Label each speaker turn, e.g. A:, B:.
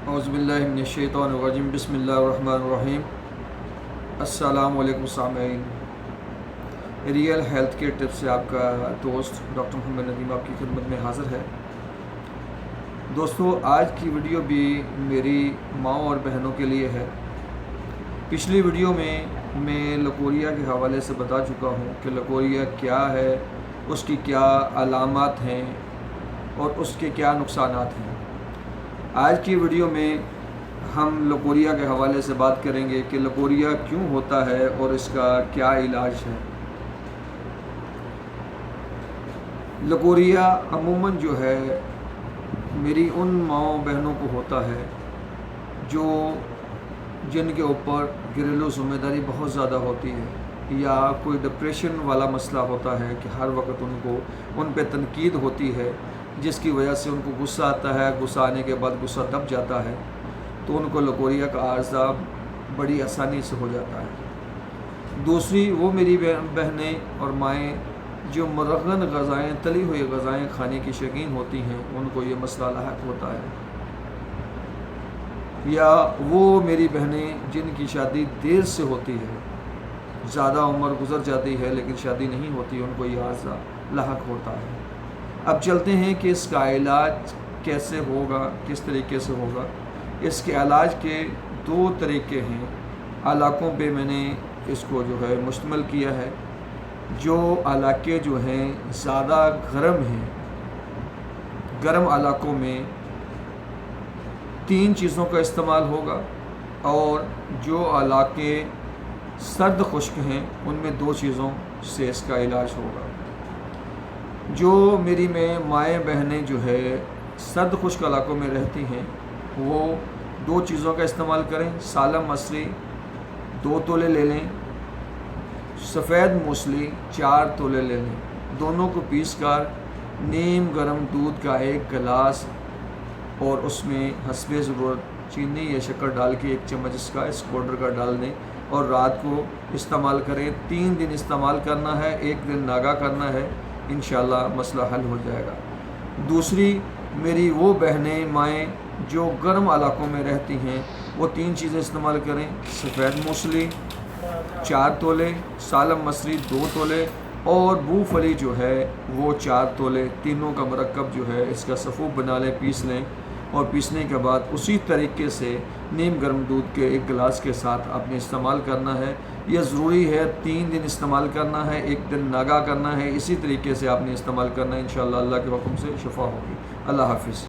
A: اعوذ باللہ من الشیطان الرجیم بسم اللہ الرحمن الرحیم۔ السلام علیکم سامعین، ریئل ہیلتھ کیئر ٹپس سے آپ کا دوست ڈاکٹر محمد ندیم آپ کی خدمت میں حاضر ہے۔ دوستو، آج کی ویڈیو بھی میری ماؤں اور بہنوں کے لیے ہے۔ پچھلی ویڈیو میں لکوریا کے حوالے سے بتا چکا ہوں کہ لکوریا کیا ہے، اس کی کیا علامات ہیں اور اس کے کیا نقصانات ہیں۔ آج کی ویڈیو میں ہم لکوریا کے حوالے سے بات کریں گے کہ لکوریا کیوں ہوتا ہے اور اس کا کیا علاج ہے۔ لکوریا عموماً جو ہے میری ان ماؤں بہنوں کو ہوتا ہے جن کے اوپر گھریلو ذمہ داری بہت زیادہ ہوتی ہے، یا کوئی ڈپریشن والا مسئلہ ہوتا ہے کہ ہر وقت ان پہ تنقید ہوتی ہے، جس کی وجہ سے ان کو غصہ آتا ہے، غصہ آنے کے بعد غصہ دب جاتا ہے، تو ان کو لکوریا کا عارضہ بڑی آسانی سے ہو جاتا ہے۔ دوسری وہ میری بہنیں اور مائیں جو مرغن غذائیں، تلی ہوئی غذائیں کھانے کی شوقین ہوتی ہیں، ان کو یہ مسئلہ لاحق ہوتا ہے۔ یا وہ میری بہنیں جن کی شادی دیر سے ہوتی ہے، زیادہ عمر گزر جاتی ہے لیکن شادی نہیں ہوتی، ان کو یہ عارضہ لاحق ہوتا ہے۔ اب چلتے ہیں کہ اس کا علاج کیسے ہوگا، کس طریقے سے ہوگا۔ اس کے علاج کے دو طریقے ہیں۔ علاقوں پہ میں نے اس کو جو ہے مشتمل کیا ہے۔ جو علاقے جو ہیں زیادہ گرم ہیں، گرم علاقوں میں 3 چیزوں کا استعمال ہوگا، اور جو علاقے سرد خشک ہیں ان میں 2 چیزوں سے اس کا علاج ہوگا۔ جو میری مائیں بہنیں جو ہے سرد خشک علاقوں میں رہتی ہیں، وہ 2 چیزوں کا استعمال کریں۔ سالم مصری 2 تولے لے لیں، سفید موسلی 4 تولے لے لیں، دونوں کو پیس کر نیم گرم دودھ کا 1 گلاس اور اس میں حسب ضرورت چینی یا شکر ڈال کے 1 چمچ اس پاؤڈر کا ڈال دیں اور رات کو استعمال کریں۔ 3 دن استعمال کرنا ہے، 1 دن ناگا کرنا ہے، انشاءاللہ مسئلہ حل ہو جائے گا۔ دوسری میری وہ بہنیں مائیں جو گرم علاقوں میں رہتی ہیں، وہ 3 چیزیں استعمال کریں۔ سفید موسلی 4 تولے، سالم مصری 2 تولے اور بو پھلی جو ہے وہ 4 تولے، تینوں کا مرکب جو ہے اس کا سفوف بنا لیں، پیس لیں، اور پیسنے کے بعد اسی طریقے سے نیم گرم دودھ کے 1 گلاس کے ساتھ آپ نے استعمال کرنا ہے۔ یہ ضروری ہے 3 دن استعمال کرنا ہے، 1 دن ناگا کرنا ہے، اسی طریقے سے آپ نے استعمال کرنا ہے، انشاءاللہ اللہ کے حکم سے شفا ہوگی۔ اللہ حافظ۔